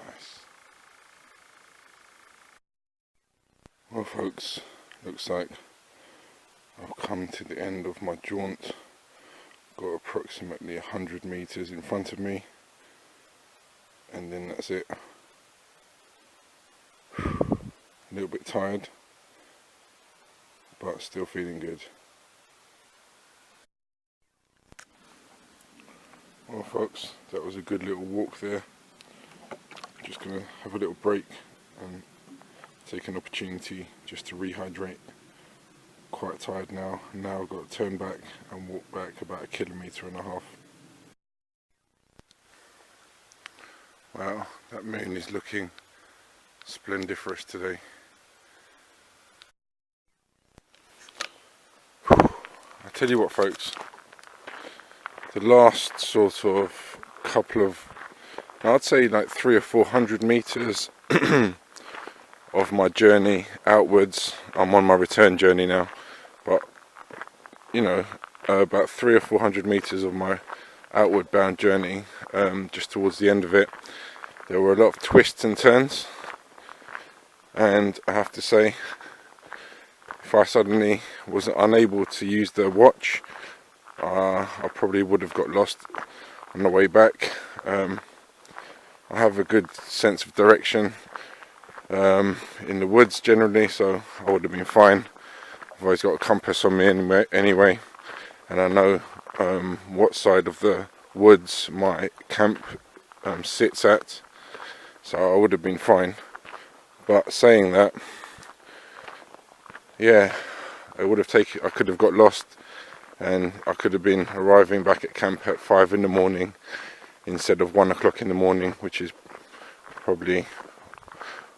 Nice. Well folks, looks like I've come to the end of my jaunt. Got approximately 100 meters in front of me, and then that's it. A little bit tired, but still feeling good. Well folks, that was a good little walk there. Just gonna have a little break and take an opportunity just to rehydrate. Quite tired now. Now I've got to turn back and walk back about 1.5 kilometers. Wow, that moon is looking splendiferous today. I tell you what folks, the last sort of couple of, I'd say like 300 or 400 meters of my journey outwards, I'm on my return journey now, but you know, about 300 or 400 meters of my outward bound journey, just towards the end of it, there were a lot of twists and turns, and I have to say, if I suddenly was unable to use the watch, I probably would have got lost on the way back. I have a good sense of direction in the woods generally, so I would have been fine. I've always got a compass on me anyway, and I know what side of the woods my camp sits at, so I would have been fine. But saying that, yeah, I could have got lost, and I could have been arriving back at camp at 5 in the morning instead of 1 o'clock in the morning, which is probably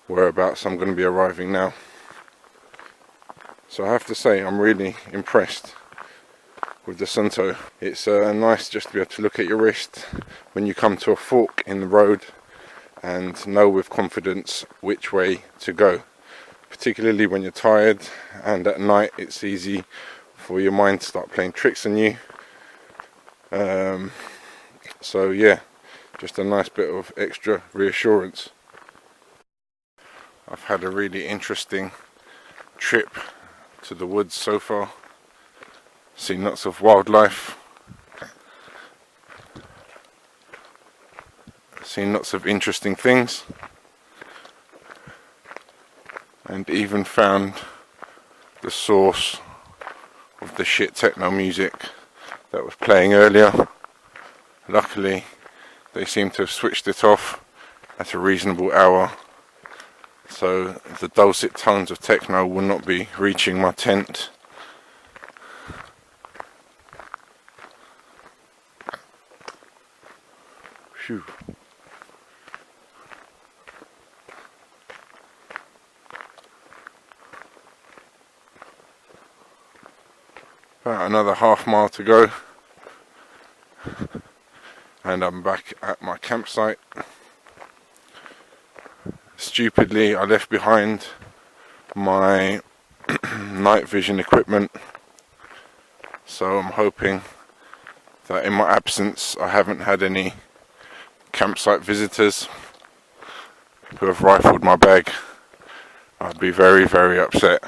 whereabouts I'm going to be arriving now. So I have to say, I'm really impressed with the Sunto. It's nice just to be able to look at your wrist when you come to a fork in the road and know with confidence which way to go, particularly when you're tired and at night. It's easy for your mind to start playing tricks on you. So yeah, just a nice bit of extra reassurance. I've had a really interesting trip to the woods so far. Seen lots of wildlife, seen lots of interesting things, and even found the source of the shit techno music that was playing earlier. Luckily, they seem to have switched it off at a reasonable hour, so the dulcet tones of techno will not be reaching my tent. Phew. About another half mile to go, and I'm back at my campsite. Stupidly, I left behind my night vision equipment, so I'm hoping that in my absence I haven't had any campsite visitors who have rifled my bag. I'd be very, very upset.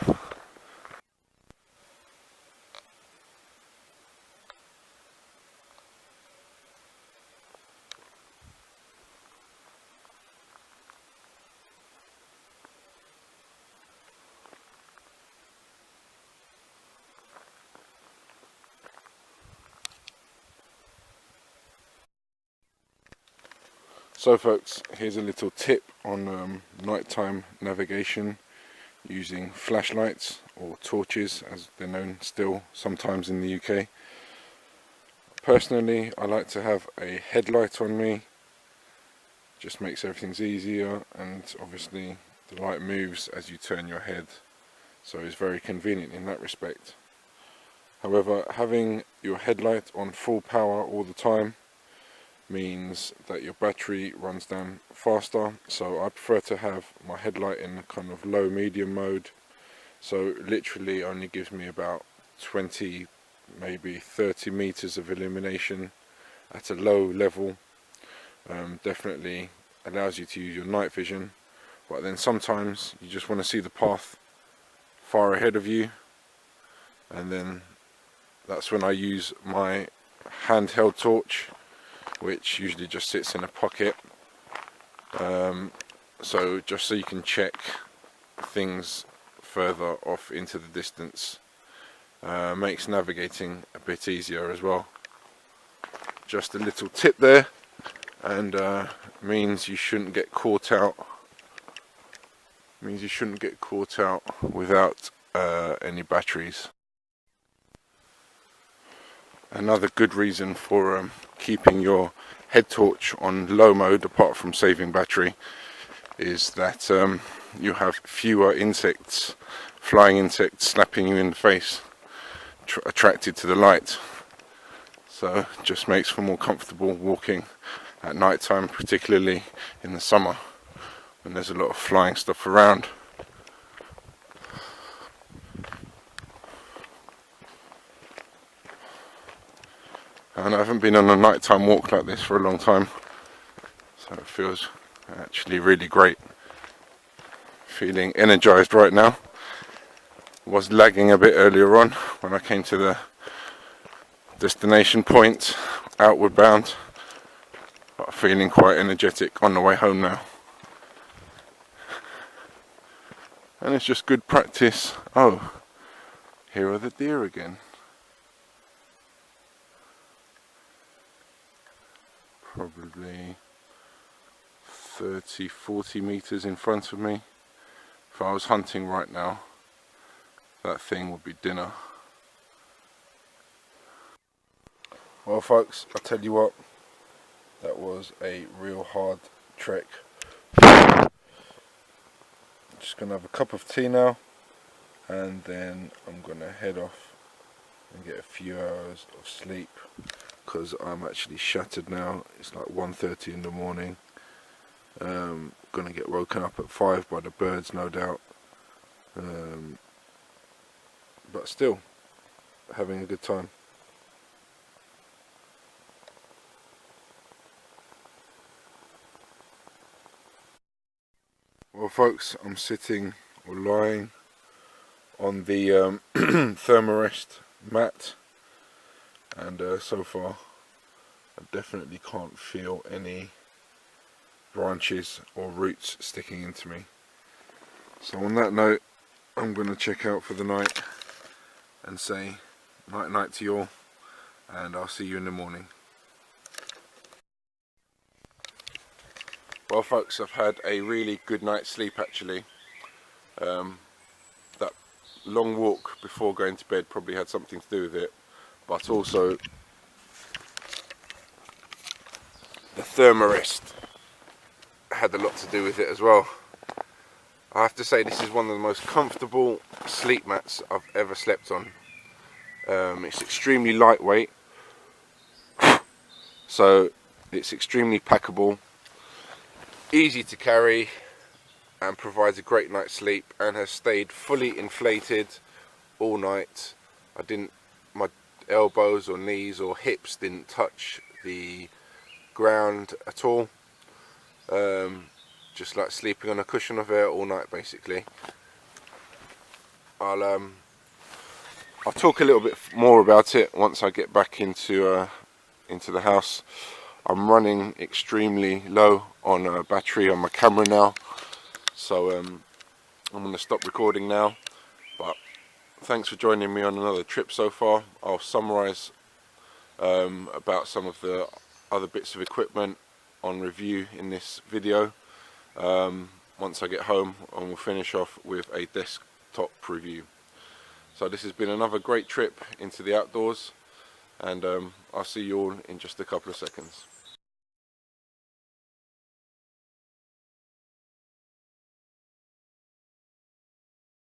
So folks, here's a little tip on nighttime navigation using flashlights or torches, as they're known still sometimes in the UK. Personally, I like to have a headlight on me. Just makes everything easier, and obviously the light moves as you turn your head, so it's very convenient in that respect. However, having your headlight on full power all the time means that your battery runs down faster, so I prefer to have my headlight in kind of low medium mode, so literally only gives me about 20, maybe 30 meters of illumination at a low level. Definitely allows you to use your night vision, but then sometimes you just want to see the path far ahead of you, and then that's when I use my handheld torch, which usually just sits in a pocket, so just so you can check things further off into the distance. Makes navigating a bit easier as well. Just a little tip there, and means you shouldn't get caught out. Without any batteries. Another good reason for keeping your head torch on low mode, apart from saving battery, is that you have fewer insects, flying insects, slapping you in the face, attracted to the light. So it just makes for more comfortable walking at night time, particularly in the summer when there's a lot of flying stuff around. And I haven't been on a nighttime walk like this for a long time, so it feels actually really great. Feeling energized right now. Was lagging a bit earlier on when I came to the destination point, outward bound, but feeling quite energetic on the way home now. And it's just good practice. Oh, here are the deer again. Probably 30-40 meters in front of me. If I was hunting right now, that thing would be dinner. Well folks, I'll tell you what, that was a real hard trek. Just gonna have a cup of tea now, and then I'm gonna head off and get a few hours of sleep, because I'm actually shattered now. It's like 1:30 in the morning. Gonna get woken up at 5 by the birds, no doubt. But still, having a good time. Well folks, I'm sitting or lying on the thermarest mat, and so far I definitely can't feel any branches or roots sticking into me. So on that note, I'm going to check out for the night and say night night to you all, and I'll see you in the morning. Well folks, I've had a really good night's sleep actually. That long walk before going to bed probably had something to do with it, but also the thermarest had a lot to do with it as well. I have to say this is one of the most comfortable sleep mats I've ever slept on. It's extremely lightweight, so it's extremely packable, easy to carry, and provides a great night's sleep, and has stayed fully inflated all night. My elbows or knees or hips didn't touch the ground at all. Just like sleeping on a cushion of air all night basically. I'll talk a little bit more about it once I get back into the house. I'm running extremely low on battery on my camera now, so I'm going to stop recording now. But thanks for joining me on another trip so far. I'll summarise about some of the other bits of equipment on review in this video once I get home, and we'll finish off with a desktop review. So this has been another great trip into the outdoors, and I'll see you all in just a couple of seconds.